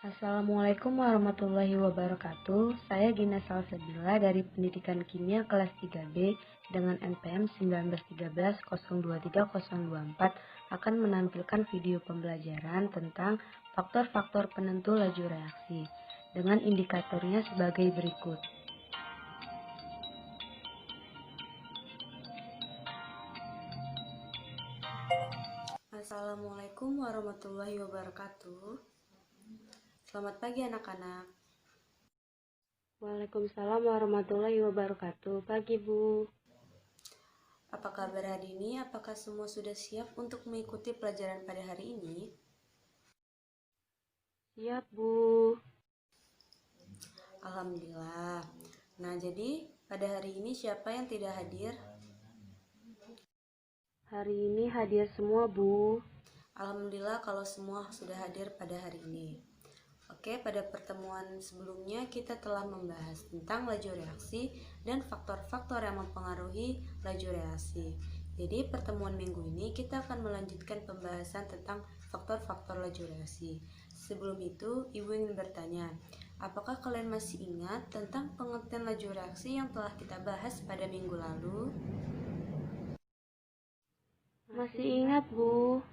Assalamualaikum warahmatullahi wabarakatuh. Saya Gina Salsabila dari Pendidikan Kimia kelas 3B dengan NPM 1913023024 akan menampilkan video pembelajaran tentang faktor-faktor penentu laju reaksi dengan indikatornya sebagai berikut. Assalamualaikum warahmatullahi wabarakatuh. Selamat pagi anak-anak. Waalaikumsalam warahmatullahi wabarakatuh. Pagi Bu. Apa kabar hari ini? Apakah semua sudah siap untuk mengikuti pelajaran pada hari ini? Siap Bu. Alhamdulillah. Nah, jadi pada hari ini siapa yang tidak hadir? Hari ini hadir semua Bu. Alhamdulillah kalau semua sudah hadir pada hari ini. Oke, pada pertemuan sebelumnya kita telah membahas tentang laju reaksi dan faktor-faktor yang mempengaruhi laju reaksi. Jadi pertemuan minggu ini kita akan melanjutkan pembahasan tentang faktor-faktor laju reaksi. Sebelum itu, Ibu ingin bertanya, apakah kalian masih ingat tentang pengertian laju reaksi yang telah kita bahas pada minggu lalu? Masih ingat, Bu.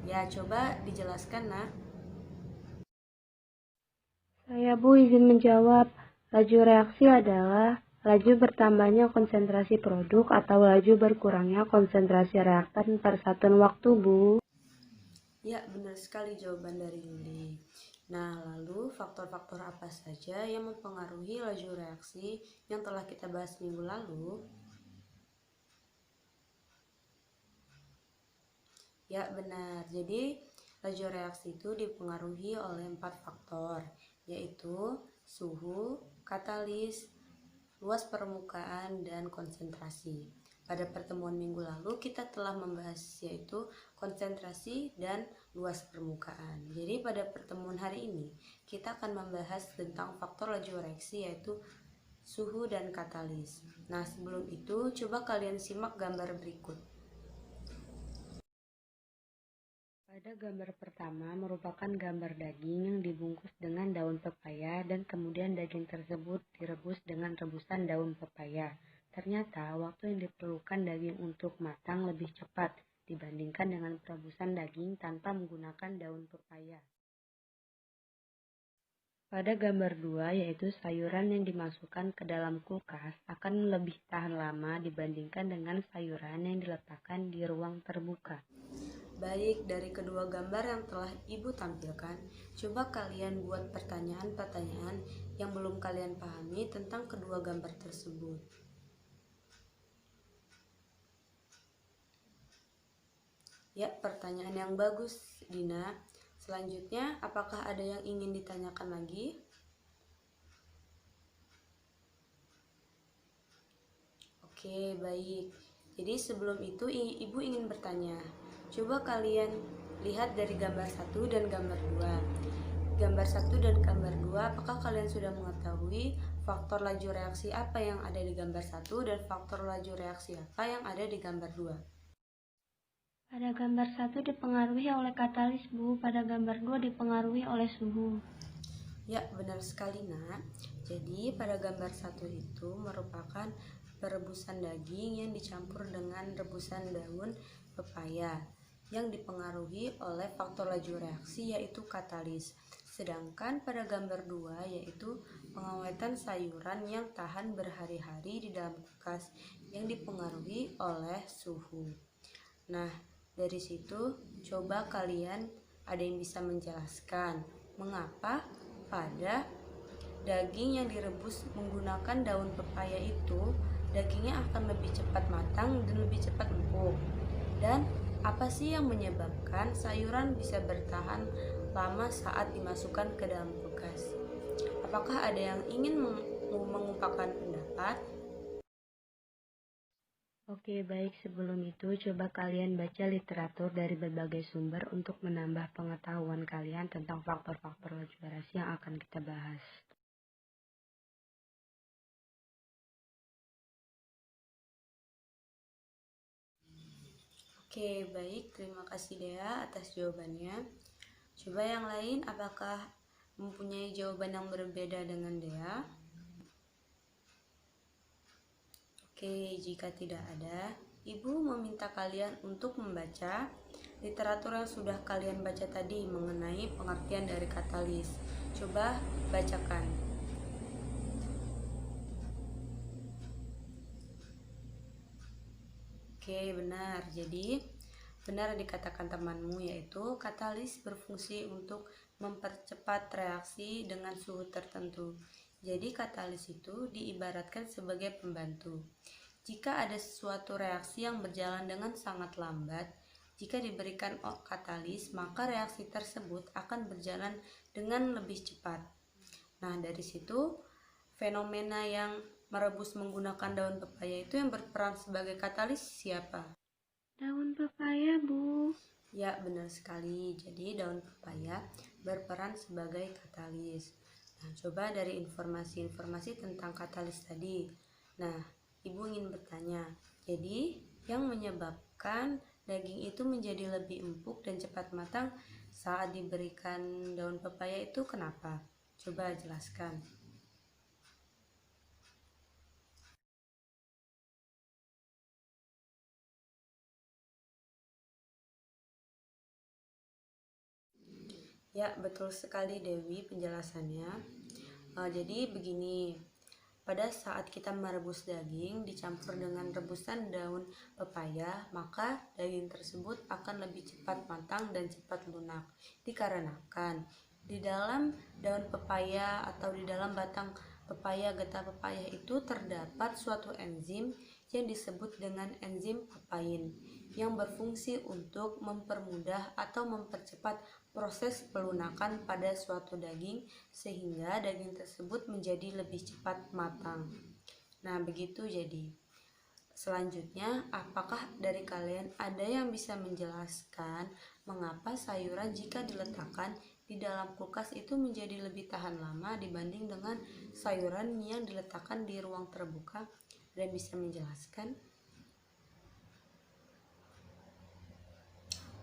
Ya, coba dijelaskan, Nak. Saya Bu izin menjawab, laju reaksi adalah laju bertambahnya konsentrasi produk atau laju berkurangnya konsentrasi reaktan per satuan waktu, Bu. Ya, benar sekali jawaban dari Yuli. Nah, lalu faktor-faktor apa saja yang mempengaruhi laju reaksi yang telah kita bahas minggu lalu? Ya, benar. Jadi, laju reaksi itu dipengaruhi oleh 4 faktor, yaitu suhu, katalis, luas permukaan, dan konsentrasi. Pada pertemuan minggu lalu kita telah membahas yaitu konsentrasi dan luas permukaan. Jadi pada pertemuan hari ini kita akan membahas tentang faktor laju reaksi yaitu suhu dan katalis. Nah, sebelum itu coba kalian simak gambar berikut. Pada gambar pertama merupakan gambar daging yang dibungkus dengan daun pepaya dan kemudian daging tersebut direbus dengan rebusan daun pepaya. Ternyata waktu yang diperlukan daging untuk matang lebih cepat dibandingkan dengan perebusan daging tanpa menggunakan daun pepaya. Pada gambar 2 yaitu sayuran yang dimasukkan ke dalam kulkas akan lebih tahan lama dibandingkan dengan sayuran yang diletakkan di ruang terbuka. Baik, dari kedua gambar yang telah Ibu tampilkan, coba kalian buat pertanyaan-pertanyaan yang belum kalian pahami tentang kedua gambar tersebut. Ya, pertanyaan yang bagus, Dina. Selanjutnya, apakah ada yang ingin ditanyakan lagi? Oke, baik. Jadi sebelum itu Ibu ingin bertanya. Coba kalian lihat dari gambar 1 dan gambar 2. Gambar 1 dan gambar 2, apakah kalian sudah mengetahui faktor laju reaksi apa yang ada di gambar 1 dan faktor laju reaksi apa yang ada di gambar 2? Pada gambar 1 dipengaruhi oleh katalis, Bu. Pada gambar 2 dipengaruhi oleh suhu. Ya, benar sekali, Nak. Jadi, pada gambar 1 itu merupakan perebusan daging yang dicampur dengan rebusan daun pepaya yang dipengaruhi oleh faktor laju reaksi yaitu katalis. Sedangkan pada gambar 2 yaitu pengawetan sayuran yang tahan berhari-hari di dalam kulkas yang dipengaruhi oleh suhu. Nah, dari situ coba kalian ada yang bisa menjelaskan mengapa pada daging yang direbus menggunakan daun pepaya itu dagingnya akan lebih cepat matang dan lebih cepat empuk. Dan apa sih yang menyebabkan sayuran bisa bertahan lama saat dimasukkan ke dalam kulkas? Apakah ada yang ingin mengungkapkan pendapat? Oke, baik. Sebelum itu, coba kalian baca literatur dari berbagai sumber untuk menambah pengetahuan kalian tentang faktor-faktor laju reaksi yang akan kita bahas. Oke, baik. Terima kasih Dea atas jawabannya. Coba yang lain, apakah mempunyai jawaban yang berbeda dengan Dea? Oke, jika tidak ada, Ibu meminta kalian untuk membaca literatur yang sudah kalian baca tadi mengenai pengertian dari katalis. Coba bacakan. Oke, benar. Jadi, benar dikatakan temanmu, yaitu katalis berfungsi untuk mempercepat reaksi dengan suhu tertentu. Jadi, katalis itu diibaratkan sebagai pembantu. Jika ada suatu reaksi yang berjalan dengan sangat lambat, jika diberikan katalis, maka reaksi tersebut akan berjalan dengan lebih cepat. Nah, dari situ fenomena yang merebus menggunakan daun pepaya itu yang berperan sebagai katalis siapa? Daun pepaya, Bu. Ya, benar sekali. Jadi daun pepaya berperan sebagai katalis. Nah, coba dari informasi-informasi tentang katalis tadi. Nah, Ibu ingin bertanya, jadi yang menyebabkan daging itu menjadi lebih empuk dan cepat matang saat diberikan daun pepaya itu kenapa? Coba jelaskan. Ya, betul sekali Dewi penjelasannya. Jadi begini, pada saat kita merebus daging dicampur dengan rebusan daun pepaya, maka daging tersebut akan lebih cepat matang dan cepat lunak. Dikarenakan di dalam daun pepaya atau di dalam batang pepaya, getah pepaya itu terdapat suatu enzim yang disebut dengan enzim papain yang berfungsi untuk mempermudah atau mempercepat proses pelunakan pada suatu daging sehingga daging tersebut menjadi lebih cepat matang. Nah, begitu jadi. Selanjutnya, apakah dari kalian ada yang bisa menjelaskan mengapa sayuran jika diletakkan di dalam kulkas itu menjadi lebih tahan lama dibanding dengan sayuran yang diletakkan di ruang terbuka? Ada yang bisa menjelaskan?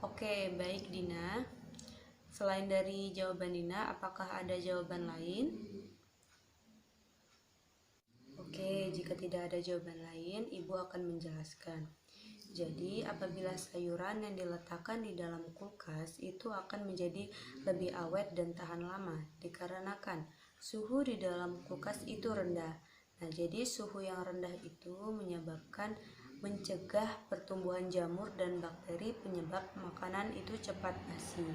Oke, baik Dina. Selain dari jawaban Dina, apakah ada jawaban lain? Oke, jika tidak ada jawaban lain, Ibu akan menjelaskan. Jadi, apabila sayuran yang diletakkan di dalam kulkas itu akan menjadi lebih awet dan tahan lama dikarenakan suhu di dalam kulkas itu rendah. Nah, jadi suhu yang rendah itu mencegah pertumbuhan jamur dan bakteri penyebab makanan itu cepat basi.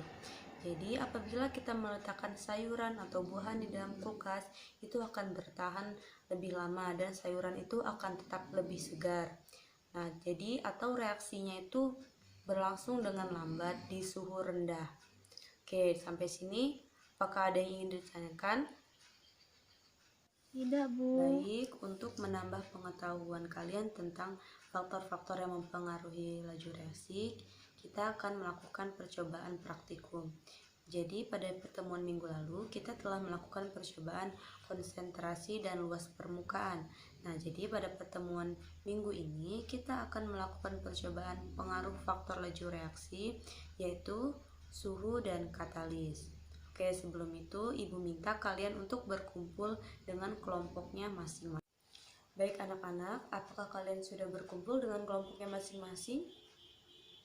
Jadi apabila kita meletakkan sayuran atau buahan di dalam kulkas, itu akan bertahan lebih lama dan sayuran itu akan tetap lebih segar. Nah, jadi atau reaksinya itu berlangsung dengan lambat di suhu rendah. Oke, sampai sini apakah ada yang ingin ditanyakan? Tidak, Bu. Baik, untuk menambah pengetahuan kalian tentang faktor-faktor yang mempengaruhi laju reaksi, kita akan melakukan percobaan praktikum. Jadi pada pertemuan minggu lalu kita telah melakukan percobaan konsentrasi dan luas permukaan. Nah, jadi pada pertemuan minggu ini kita akan melakukan percobaan pengaruh faktor laju reaksi, yaitu suhu dan katalis. Oke, sebelum itu Ibu minta kalian untuk berkumpul dengan kelompoknya masing-masing. Baik anak-anak, apakah kalian sudah berkumpul dengan kelompoknya masing-masing?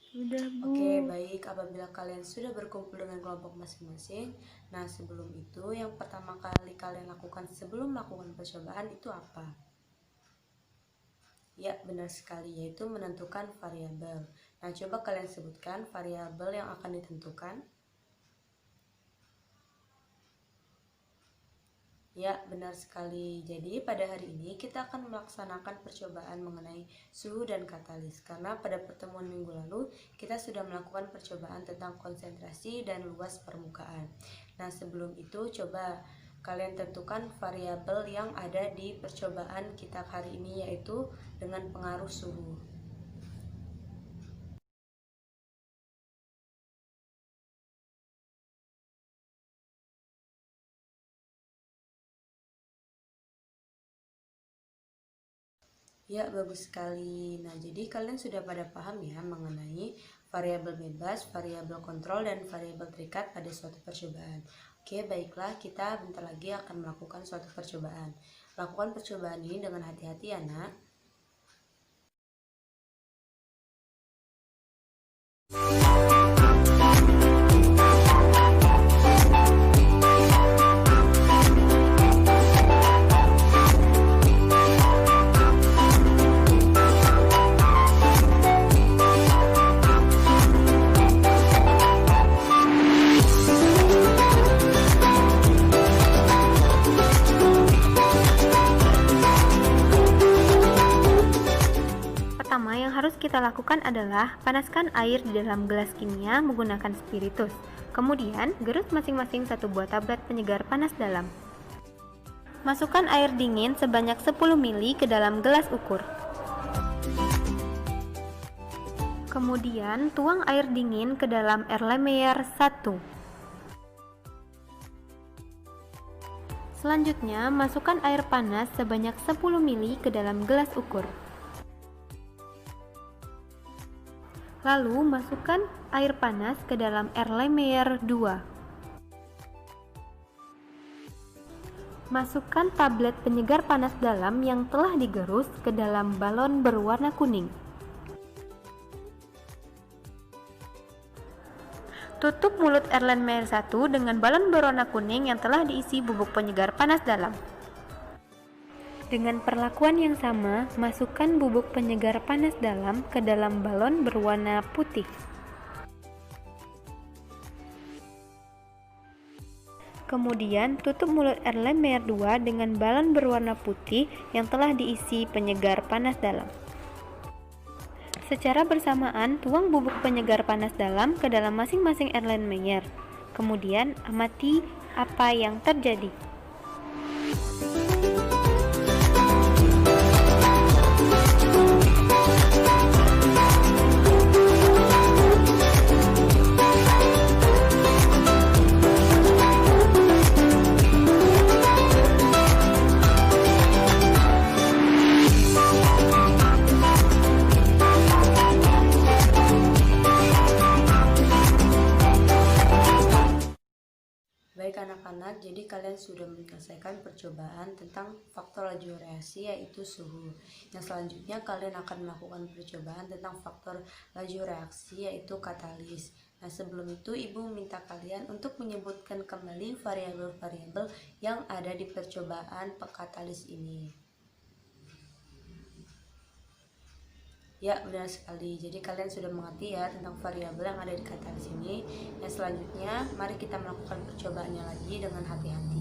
Sudah, Bu. Oke, baik. Apabila kalian sudah berkumpul dengan kelompok masing-masing, nah sebelum itu yang pertama kali kalian lakukan sebelum melakukan percobaan itu apa? Ya, benar sekali, yaitu menentukan variabel. Nah, coba kalian sebutkan variabel yang akan ditentukan. Ya, benar sekali. Jadi pada hari ini kita akan melaksanakan percobaan mengenai suhu dan katalis. Karena pada pertemuan minggu lalu kita sudah melakukan percobaan tentang konsentrasi dan luas permukaan. Nah, sebelum itu coba kalian tentukan variabel yang ada di percobaan kita hari ini, yaitu dengan pengaruh suhu. Ya, bagus sekali. Nah, jadi kalian sudah pada paham ya mengenai variabel bebas, variabel kontrol, dan variabel terikat pada suatu percobaan. Oke, baiklah, kita bentar lagi akan melakukan suatu percobaan. Lakukan percobaan ini dengan hati-hati ya, nak. Pertama yang harus kita lakukan adalah panaskan air di dalam gelas kimia menggunakan spiritus. Kemudian, gerus masing-masing satu buah tablet penyegar panas dalam. Masukkan air dingin sebanyak 10 ml ke dalam gelas ukur. Kemudian, tuang air dingin ke dalam Erlenmeyer 1. Selanjutnya, masukkan air panas sebanyak 10 ml ke dalam gelas ukur. Lalu, masukkan air panas ke dalam Erlenmeyer 2. Masukkan tablet penyegar panas dalam yang telah digerus ke dalam balon berwarna kuning. Tutup mulut Erlenmeyer 1 dengan balon berwarna kuning yang telah diisi bubuk penyegar panas dalam. Dengan perlakuan yang sama, masukkan bubuk penyegar panas dalam ke dalam balon berwarna putih. Kemudian, tutup mulut Erlenmeyer 2 dengan balon berwarna putih yang telah diisi penyegar panas dalam. Secara bersamaan, tuang bubuk penyegar panas dalam ke dalam masing-masing Erlenmeyer. Kemudian, amati apa yang terjadi. Baik anak-anak, jadi kalian sudah menyelesaikan percobaan tentang faktor laju reaksi yaitu suhu. Yang selanjutnya kalian akan melakukan percobaan tentang faktor laju reaksi yaitu katalis. Nah, sebelum itu ibu meminta kalian untuk menyebutkan kembali variabel-variabel yang ada di percobaan katalis ini. Ya, benar sekali. Jadi kalian sudah mengerti ya tentang variabel yang ada di katalis ini. Yang selanjutnya, mari kita melakukan percobaannya lagi dengan hati-hati.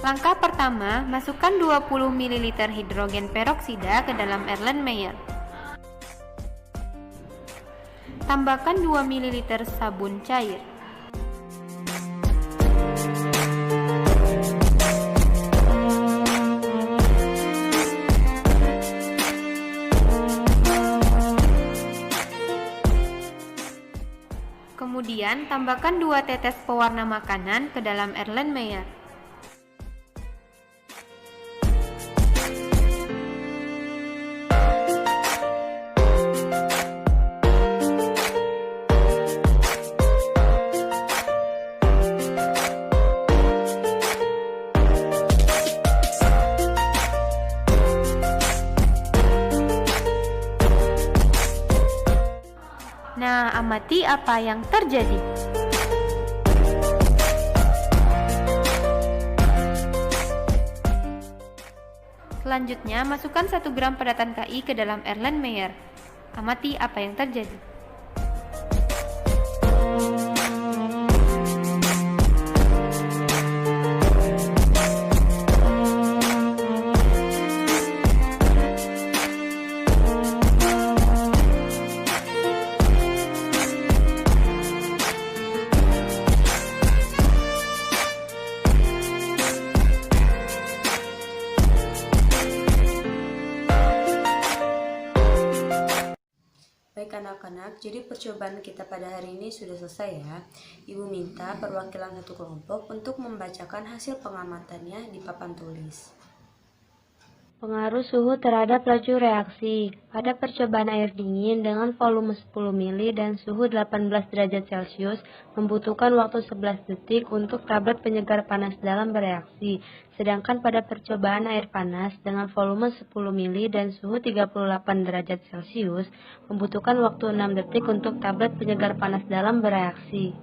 Langkah pertama, masukkan 20 ml hidrogen peroksida ke dalam Erlenmeyer. Tambahkan 2 ml sabun cair. Kemudian, tambahkan 2 tetes pewarna makanan ke dalam Erlenmeyer. Nah, amati apa yang terjadi. Selanjutnya, masukkan 1 gram padatan Ki ke dalam Erlenmeyer. Amati apa yang terjadi. anak-anak, jadi percobaan kita pada hari ini sudah selesai ya. Ibu minta perwakilan satu kelompok untuk membacakan hasil pengamatannya di papan tulis. Pengaruh suhu terhadap laju reaksi. Pada percobaan air dingin dengan volume 10 mili dan suhu 18 derajat Celcius membutuhkan waktu 11 detik untuk tablet penyegar panas dalam bereaksi. Sedangkan pada percobaan air panas dengan volume 10 mili dan suhu 38 derajat Celcius membutuhkan waktu 6 detik untuk tablet penyegar panas dalam bereaksi.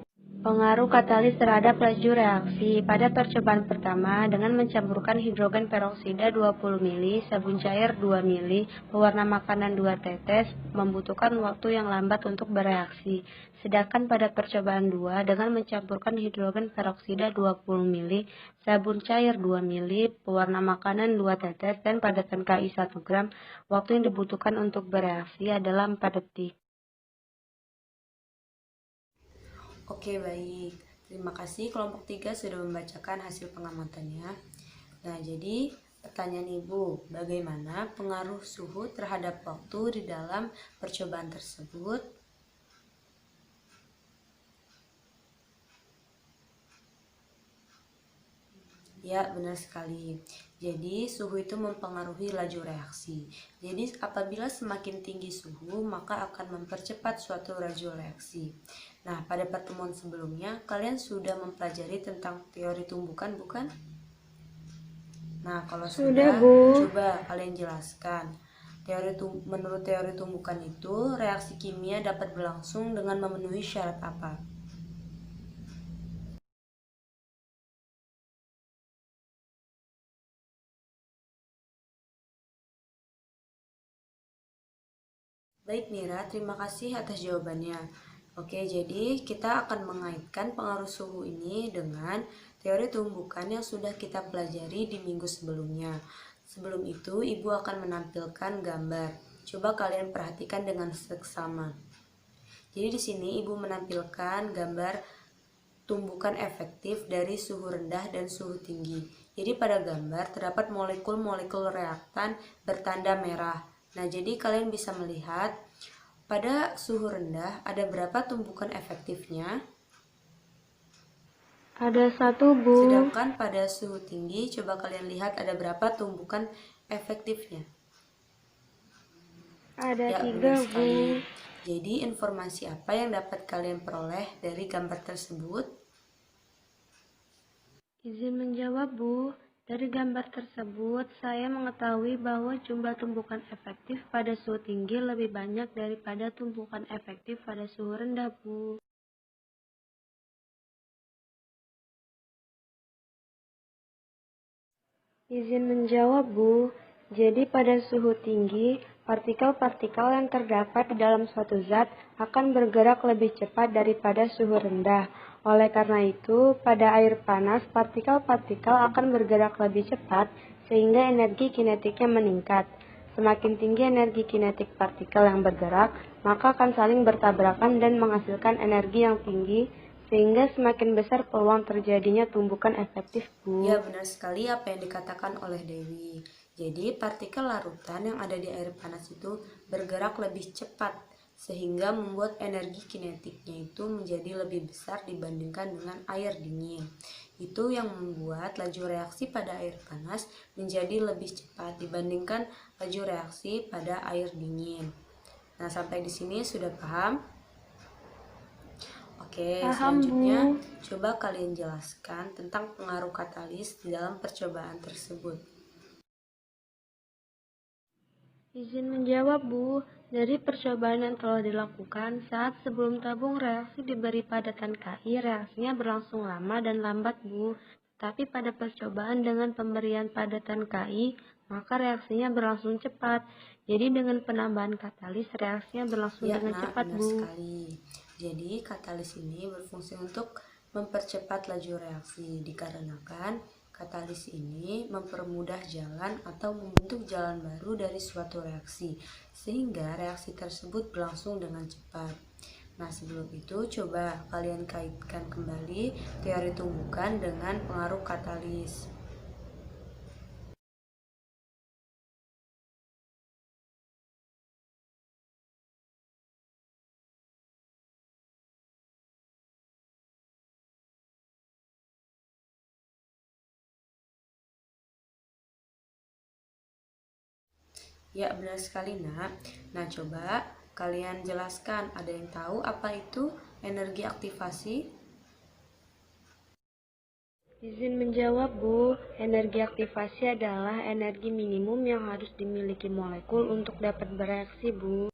Pengaruh katalis terhadap laju reaksi. Pada percobaan pertama, dengan mencampurkan hidrogen peroksida 20 mili, sabun cair 2 mili, pewarna makanan 2 tetes, membutuhkan waktu yang lambat untuk bereaksi. Sedangkan pada percobaan 2, dengan mencampurkan hidrogen peroksida 20 mili, sabun cair 2 mili, pewarna makanan 2 tetes, dan padatan KI 1 gram, waktu yang dibutuhkan untuk bereaksi adalah 4 detik. Oke, baik. Terima kasih kelompok 3 sudah membacakan hasil pengamatannya. Nah, jadi pertanyaan Ibu, bagaimana pengaruh suhu terhadap waktu di dalam percobaan tersebut? Ya, benar sekali. Jadi, suhu itu mempengaruhi laju reaksi. Jadi, apabila semakin tinggi suhu, maka akan mempercepat suatu laju reaksi. Nah, pada pertemuan sebelumnya, kalian sudah mempelajari tentang teori tumbukan, bukan? Nah, kalau sudah, Bu. coba kalian jelaskan. Menurut teori tumbukan itu, reaksi kimia dapat berlangsung dengan memenuhi syarat apa? Baik Mira, terima kasih atas jawabannya. Oke, jadi kita akan mengaitkan pengaruh suhu ini dengan teori tumbukan yang sudah kita pelajari di minggu sebelumnya. Sebelum itu, Ibu akan menampilkan gambar. Coba kalian perhatikan dengan seksama. Jadi di sini Ibu menampilkan gambar tumbukan efektif dari suhu rendah dan suhu tinggi. Jadi pada gambar terdapat molekul-molekul reaktan bertanda merah. Nah, jadi kalian bisa melihat pada suhu rendah ada berapa tumbukan efektifnya? Ada 1, Bu. Sedangkan pada suhu tinggi, coba kalian lihat ada berapa tumbukan efektifnya? Ada Ya, 3, benar Bu. sekali. Jadi informasi apa yang dapat kalian peroleh dari gambar tersebut? Izin menjawab, Bu. Dari gambar tersebut, saya mengetahui bahwa jumlah tumbukan efektif pada suhu tinggi lebih banyak daripada tumbukan efektif pada suhu rendah, Bu. Izin menjawab, Bu. Jadi pada suhu tinggi, partikel-partikel yang terdapat di dalam suatu zat akan bergerak lebih cepat daripada suhu rendah. Oleh karena itu, pada air panas, partikel-partikel akan bergerak lebih cepat sehingga energi kinetiknya meningkat. Semakin tinggi energi kinetik partikel yang bergerak, maka akan saling bertabrakan dan menghasilkan energi yang tinggi sehingga semakin besar peluang terjadinya tumbukan efektif, Bu. Ya, benar sekali apa yang dikatakan oleh Dewi. Jadi, partikel larutan yang ada di air panas itu bergerak lebih cepat, sehingga membuat energi kinetiknya itu menjadi lebih besar dibandingkan dengan air dingin. Itu yang membuat laju reaksi pada air panas menjadi lebih cepat dibandingkan laju reaksi pada air dingin. Nah, sampai di sini sudah paham? Oke, Paham, selanjutnya Bu. coba kalian jelaskan tentang pengaruh katalis di dalam percobaan tersebut. Izin menjawab, Bu. Dari percobaan yang telah dilakukan, saat sebelum tabung reaksi diberi padatan KI, reaksinya berlangsung lama dan lambat, Bu. Tapi pada percobaan dengan pemberian padatan KI, maka reaksinya berlangsung cepat. Jadi dengan penambahan katalis, reaksinya berlangsung Ya, dengan cepat, benar Bu. sekali. Jadi, katalis ini berfungsi untuk mempercepat laju reaksi dikarenakan katalis ini mempermudah jalan atau membentuk jalan baru dari suatu reaksi, sehingga reaksi tersebut berlangsung dengan cepat. Nah, sebelum itu coba kalian kaitkan kembali teori tumbukan dengan pengaruh katalis. Ya, benar sekali, Nak. Nah, coba kalian jelaskan, ada yang tahu apa itu energi aktivasi? Izin menjawab, Bu. Energi aktivasi adalah energi minimum yang harus dimiliki molekul untuk dapat bereaksi, Bu.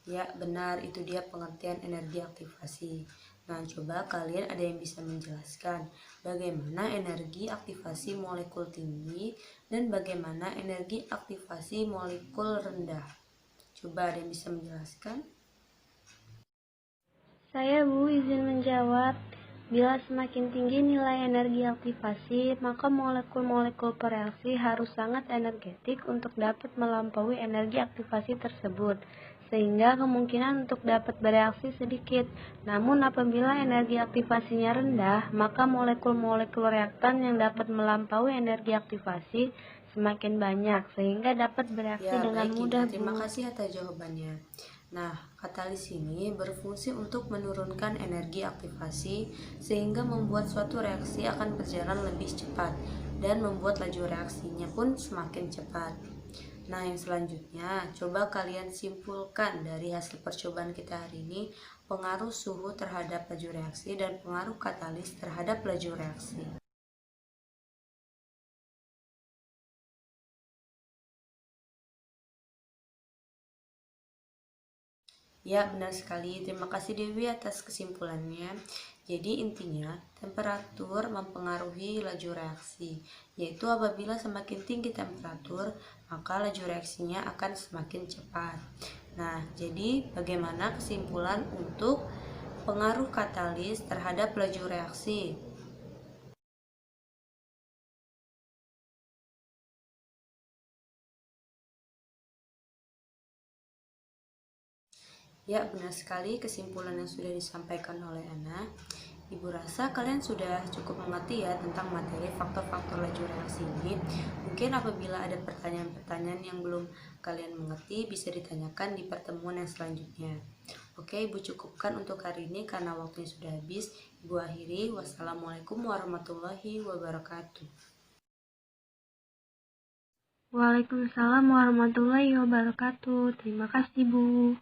Ya, benar, itu dia pengertian energi aktivasi. Nah, coba kalian ada yang bisa menjelaskan bagaimana energi aktivasi molekul tinggi dan bagaimana energi aktivasi molekul rendah. Coba ada yang bisa menjelaskan? Saya, Bu, izin menjawab. Bila semakin tinggi nilai energi aktivasi, maka molekul-molekul bereaksi harus sangat energetik untuk dapat melampaui energi aktivasi tersebut, sehingga kemungkinan untuk dapat bereaksi sedikit. Namun apabila energi aktivasinya rendah, maka molekul-molekul reaktan yang dapat melampaui energi aktivasi semakin banyak, sehingga dapat bereaksi Ya, dengan baik mudah, Gina, terima Bu. kasih atas jawabannya. Nah, katalis ini berfungsi untuk menurunkan energi aktivasi sehingga membuat suatu reaksi akan berjalan lebih cepat dan membuat laju reaksinya pun semakin cepat. Nah, yang selanjutnya, coba kalian simpulkan dari hasil percobaan kita hari ini pengaruh suhu terhadap laju reaksi dan pengaruh katalis terhadap laju reaksi. Ya, benar sekali. Terima kasih Dewi atas kesimpulannya. Jadi intinya, temperatur mempengaruhi laju reaksi, yaitu apabila semakin tinggi temperatur, maka laju reaksinya akan semakin cepat. Nah, jadi bagaimana kesimpulan untuk pengaruh katalis terhadap laju reaksi? Ya, benar sekali kesimpulan yang sudah disampaikan oleh Ana. Ibu rasa kalian sudah cukup mengerti ya tentang materi faktor-faktor laju reaksi ini. Mungkin apabila ada pertanyaan-pertanyaan yang belum kalian mengerti, bisa ditanyakan di pertemuan yang selanjutnya. Oke, Ibu cukupkan untuk hari ini karena waktunya sudah habis. Ibu akhiri, wassalamualaikum warahmatullahi wabarakatuh. Waalaikumsalam warahmatullahi wabarakatuh. Terima kasih, Bu.